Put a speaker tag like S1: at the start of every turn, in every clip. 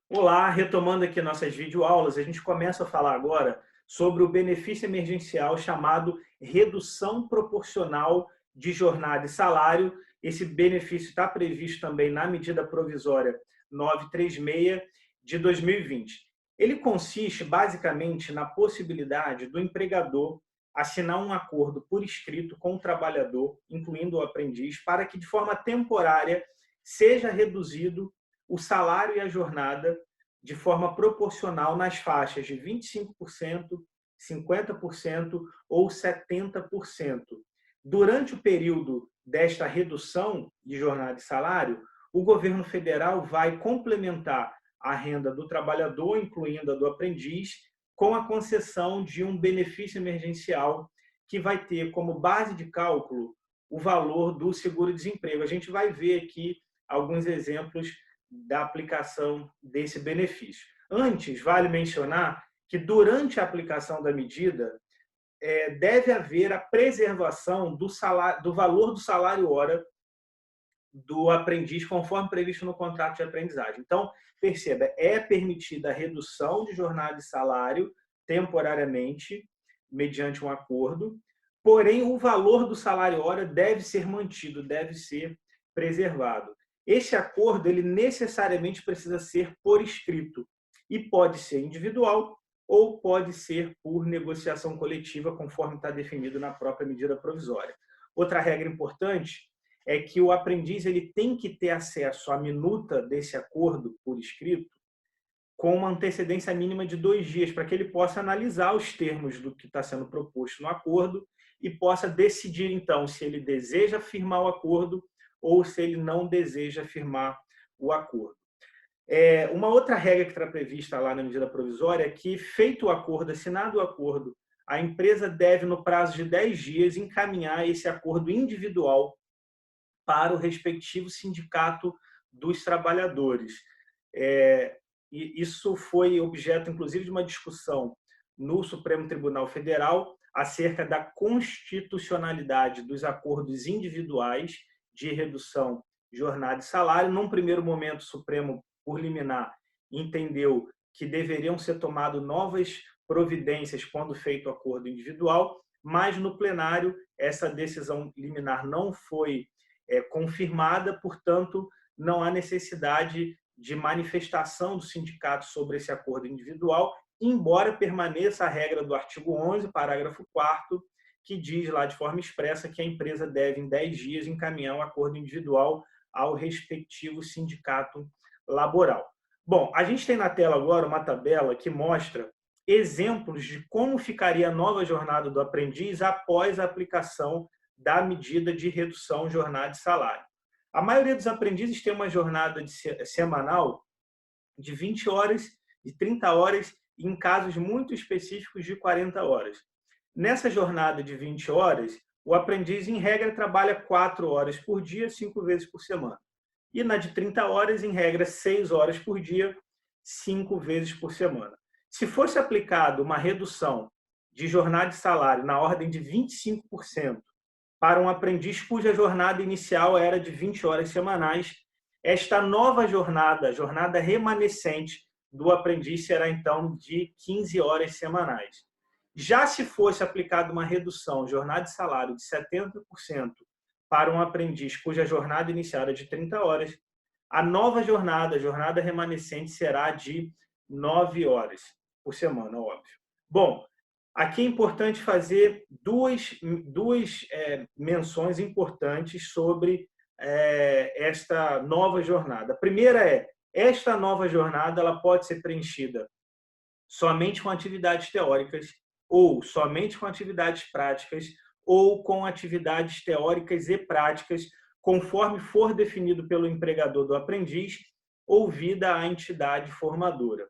S1: Olá, retomando aqui nossas videoaulas, a gente começa a falar agora sobre o benefício emergencial chamado redução proporcional de jornada e salário. Esse benefício está previsto também na medida provisória 936 de 2020. Ele consiste basicamente na possibilidade do empregador assinar um acordo por escrito com o trabalhador, incluindo o aprendiz, para que de forma temporária seja reduzido o salário e a jornada de forma proporcional nas faixas de 25%, 50% ou 70%. Durante o período desta redução de jornada e salário, o governo federal vai complementar a renda do trabalhador, incluindo a do aprendiz, com a concessão de um benefício emergencial que vai ter como base de cálculo o valor do seguro-desemprego. A gente vai ver aqui alguns exemplos da aplicação desse benefício. Antes, vale mencionar que durante a aplicação da medida, deve haver a preservação do valor do salário hora do aprendiz, conforme previsto no contrato de aprendizagem. Então, perceba, é permitida a redução de jornada e salário temporariamente, mediante um acordo, porém o valor do salário hora deve ser mantido, deve ser preservado. Esse acordo, ele necessariamente precisa ser por escrito e pode ser individual ou pode ser por negociação coletiva, conforme está definido na própria medida provisória. Outra regra importante é que o aprendiz ele tem que ter acesso à minuta desse acordo por escrito com uma antecedência mínima de 2 dias, para que ele possa analisar os termos do que está sendo proposto no acordo e possa decidir, então, se ele deseja firmar o acordo ou se ele não deseja firmar o acordo. Uma outra regra que está prevista lá na medida provisória é que, feito o acordo, assinado o acordo, a empresa deve, no prazo de 10 dias, encaminhar esse acordo individual para o respectivo sindicato dos trabalhadores. E isso foi objeto, inclusive, de uma discussão no Supremo Tribunal Federal acerca da constitucionalidade dos acordos individuais de redução de jornada e salário. Num primeiro momento, o Supremo, por liminar, entendeu que deveriam ser tomadas novas providências quando feito o acordo individual, mas no plenário essa decisão liminar não foi confirmada, portanto, não há necessidade de manifestação do sindicato sobre esse acordo individual, embora permaneça a regra do artigo 11, parágrafo 4º, que diz lá de forma expressa que a empresa deve, em 10 dias, encaminhar um acordo individual ao respectivo sindicato laboral. Bom, a gente tem na tela agora uma tabela que mostra exemplos de como ficaria a nova jornada do aprendiz após a aplicação da medida de redução jornada e salário. A maioria dos aprendizes tem uma jornada semanal de 20 horas, de 30 horas e, em casos muito específicos, de 40 horas. Nessa jornada de 20 horas, o aprendiz, em regra, trabalha 4 horas por dia, 5 vezes por semana. E na de 30 horas, em regra, 6 horas por dia, 5 vezes por semana. Se fosse aplicado uma redução de jornada e salário na ordem de 25%, para um aprendiz cuja jornada inicial era de 20 horas semanais, esta nova jornada, jornada remanescente do aprendiz, será então de 15 horas semanais. Já se fosse aplicada uma redução, jornada de salário de 70% para um aprendiz cuja jornada inicial era de 30 horas, a nova jornada, jornada remanescente, será de 9 horas por semana, óbvio. Bom, aqui é importante fazer duas menções importantes sobre esta nova jornada. A primeira esta nova jornada ela pode ser preenchida somente com atividades teóricas ou somente com atividades práticas ou com atividades teóricas e práticas, conforme for definido pelo empregador do aprendiz, ouvida a entidade formadora.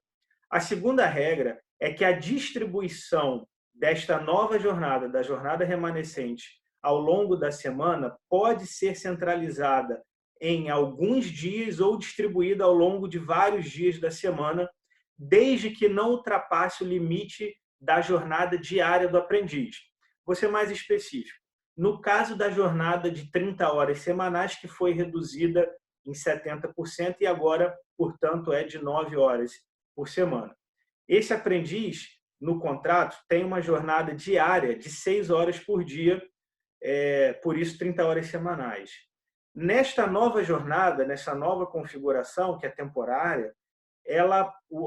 S1: A segunda regra é que a distribuição desta nova jornada, da jornada remanescente, ao longo da semana, pode ser centralizada em alguns dias ou distribuída ao longo de vários dias da semana, desde que não ultrapasse o limite da jornada diária do aprendiz. Vou ser mais específico. No caso da jornada de 30 horas semanais, que foi reduzida em 70% e agora, portanto, é de 9 horas por semana. Esse aprendiz, no contrato, tem uma jornada diária de 6 horas por dia, por isso 30 horas semanais. Nesta nova jornada, nessa nova configuração, que é temporária,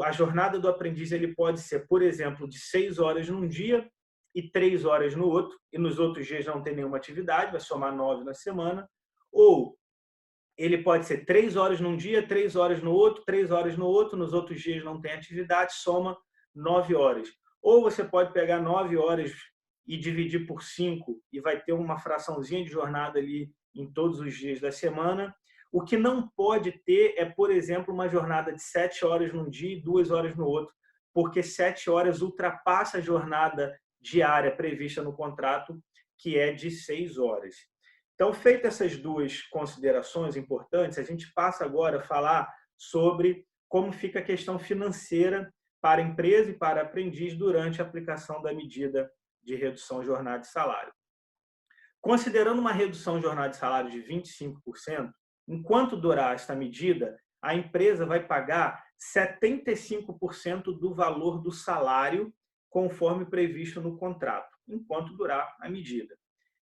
S1: a jornada do aprendiz ele pode ser, por exemplo, de 6 horas num dia e 3 horas no outro, e nos outros dias não tem nenhuma atividade, vai somar 9 na semana, ou ele pode ser 3 horas num dia, 3 horas no outro, 3 horas no outro, nos outros dias não tem atividade, soma 9 horas. Ou você pode pegar 9 horas e dividir por 5 e vai ter uma fraçãozinha de jornada ali em todos os dias da semana. O que não pode ter é, por exemplo, uma jornada de 7 horas num dia e 2 horas no outro, porque 7 horas ultrapassa a jornada diária prevista no contrato, que é de 6 horas. Então, feitas essas duas considerações importantes, a gente passa agora a falar sobre como fica a questão financeira para a empresa e para aprendiz durante a aplicação da medida de redução de jornada de salário. Considerando uma redução de jornada de salário de 25%, enquanto durar esta medida, a empresa vai pagar 75% do valor do salário conforme previsto no contrato, enquanto durar a medida.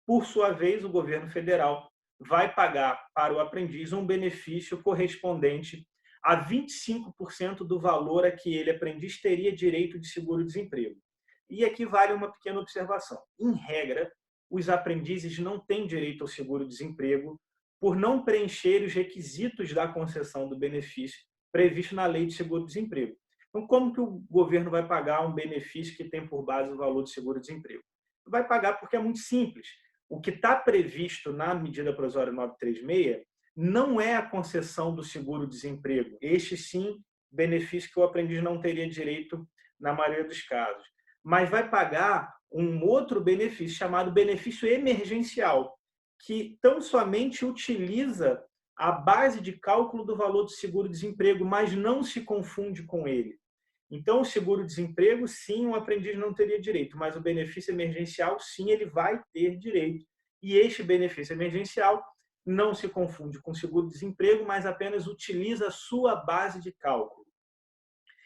S1: Por sua vez, o governo federal vai pagar para o aprendiz um benefício correspondente a 25% do valor a que ele, aprendiz, teria direito de seguro-desemprego. E aqui vale uma pequena observação. Em regra, os aprendizes não têm direito ao seguro-desemprego por não preencher os requisitos da concessão do benefício previsto na Lei de Seguro-Desemprego. Então, como que o governo vai pagar um benefício que tem por base o valor do seguro-desemprego? Vai pagar porque é muito simples. O que está previsto na medida provisória 936 não é a concessão do seguro-desemprego. Este, sim, benefício que o aprendiz não teria direito na maioria dos casos. Mas vai pagar um outro benefício chamado benefício emergencial, que tão somente utiliza a base de cálculo do valor do seguro-desemprego, mas não se confunde com ele. Então, o seguro-desemprego, sim, o aprendiz não teria direito, mas o benefício emergencial, sim, ele vai ter direito. E este benefício emergencial não se confunde com seguro-desemprego, mas apenas utiliza a sua base de cálculo.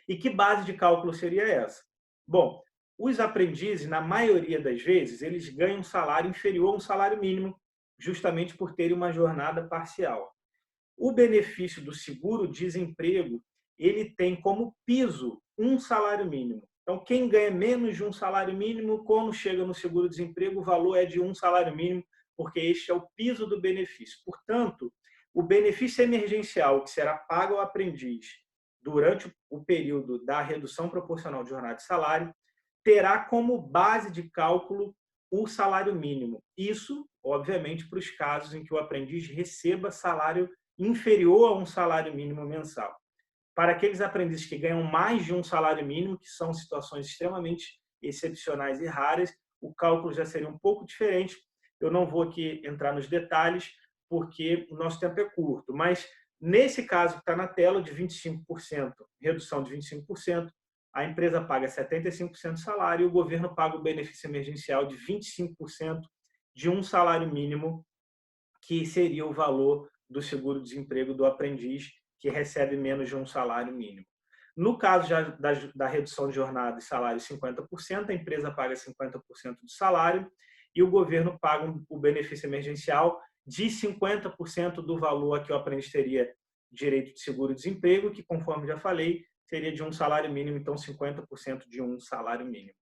S1: E que base de cálculo seria essa? Bom, os aprendizes, na maioria das vezes, eles ganham um salário inferior a um salário mínimo, justamente por terem uma jornada parcial. O benefício do seguro-desemprego, ele tem como piso um salário mínimo. Então, quem ganha menos de um salário mínimo, quando chega no seguro-desemprego, o valor é de um salário mínimo, porque este é o piso do benefício. Portanto, o benefício emergencial que será pago ao aprendiz durante o período da redução proporcional de jornada de salário terá como base de cálculo o salário mínimo. Isso, obviamente, para os casos em que o aprendiz receba salário inferior a um salário mínimo mensal. Para aqueles aprendizes que ganham mais de um salário mínimo, que são situações extremamente excepcionais e raras, o cálculo já seria um pouco diferente. Eu não vou aqui entrar nos detalhes, porque o nosso tempo é curto, mas nesse caso que está na tela, de 25%, redução de 25%, a empresa paga 75% do salário e o governo paga o benefício emergencial de 25% de um salário mínimo, que seria o valor do seguro-desemprego do aprendiz que recebe menos de um salário mínimo. No caso da redução de jornada e salário 50%, a empresa paga 50% do salário e o governo paga o benefício emergencial de 50% do valor a que o aprendiz teria direito de seguro-desemprego, que, conforme já falei, seria de um salário mínimo, então 50% de um salário mínimo.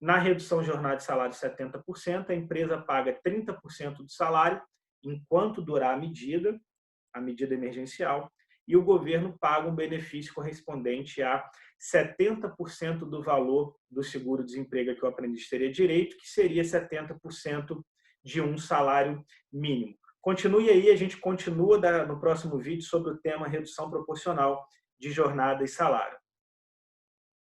S1: Na redução de jornada de salário 70%, a empresa paga 30% do salário enquanto durar a medida emergencial, e o governo paga um benefício correspondente a 70% do valor do seguro-desemprego que o aprendiz teria direito, que seria 70% de um salário mínimo. Continue aí, a gente continua no próximo vídeo sobre o tema redução proporcional de jornada e salário.